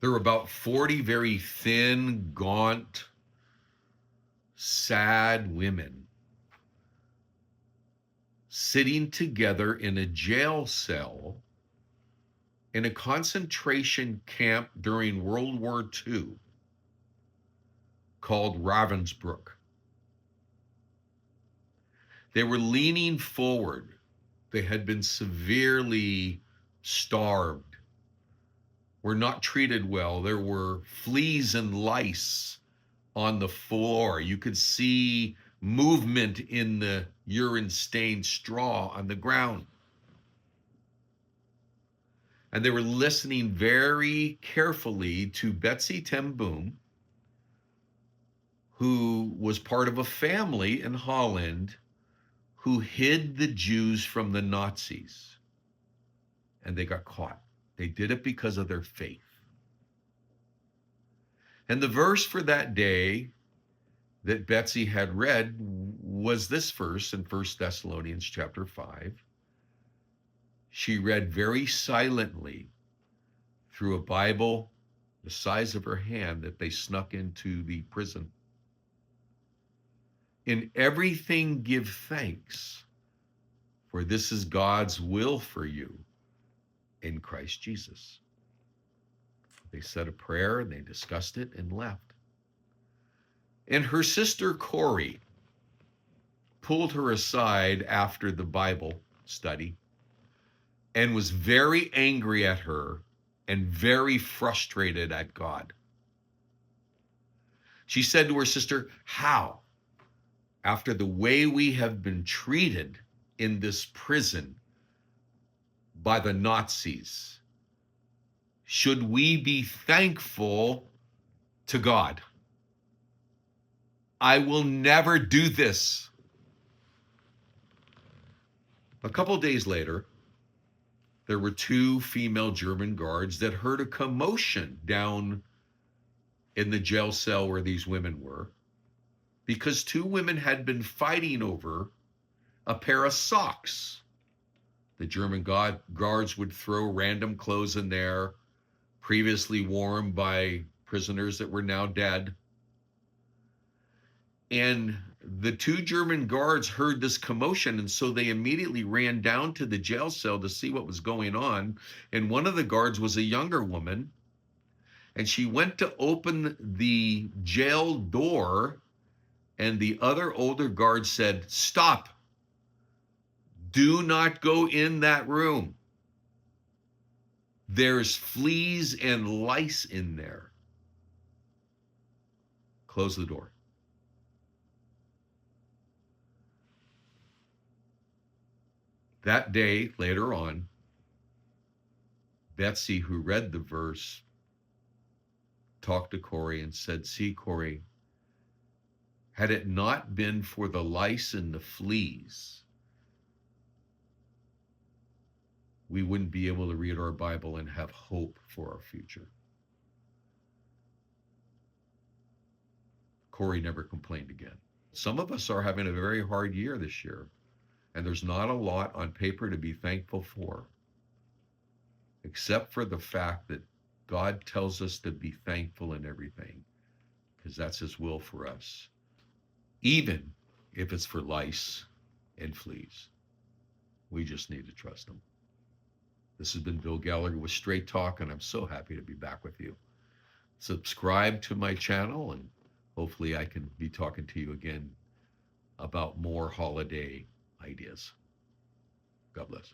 There were about 40 very thin, gaunt, sad women sitting together in a jail cell in a concentration camp during World War II called Ravensbrück. They were leaning forward. They had been severely starved, were not treated well. There were fleas and lice on the floor. You could see movement in the urine-stained straw on the ground. And they were listening very carefully to Betsy ten Boom, who was part of a family in Holland who hid the Jews from the Nazis. And they got caught. They did it because of their faith. And the verse for that day that Betsy had read was this verse in 1 Thessalonians chapter 5. She read very silently through a Bible the size of her hand that they snuck into the prison. In everything give thanks, for this is God's will for you in Christ Jesus. They said a prayer and they discussed it and left. And her sister Corrie pulled her aside after the Bible study and was very angry at her and very frustrated at God. She said to her sister, "How, after the way we have been treated in this prison by the Nazis, should we be thankful to God? I will never do this." A couple days later, there were two female German guards that heard a commotion down in the jail cell where these women were, because two women had been fighting over a pair of socks. The German guards would throw random clothes in there, previously worn by prisoners that were now dead. And the two German guards heard this commotion, and so they immediately ran down to the jail cell to see what was going on. And one of the guards was a younger woman, and she went to open the jail door, and the other older guard said, "Stop. Do not go in that room. There's fleas and lice in there. Close the door." That day, later on, Betsy, who read the verse, talked to Corrie and said, "See, Corrie, had it not been for the lice and the fleas, we wouldn't be able to read our Bible and have hope for our future." Corrie never complained again. Some of us are having a very hard year this year, and there's not a lot on paper to be thankful for, except for the fact that God tells us to be thankful in everything, because that's his will for us, even if it's for lice and fleas. We just need to trust him. This has been Bill Gallagher with Straight Talk, and I'm so happy to be back with you. Subscribe to my channel, and hopefully I can be talking to you again about more holiday ideas. God bless.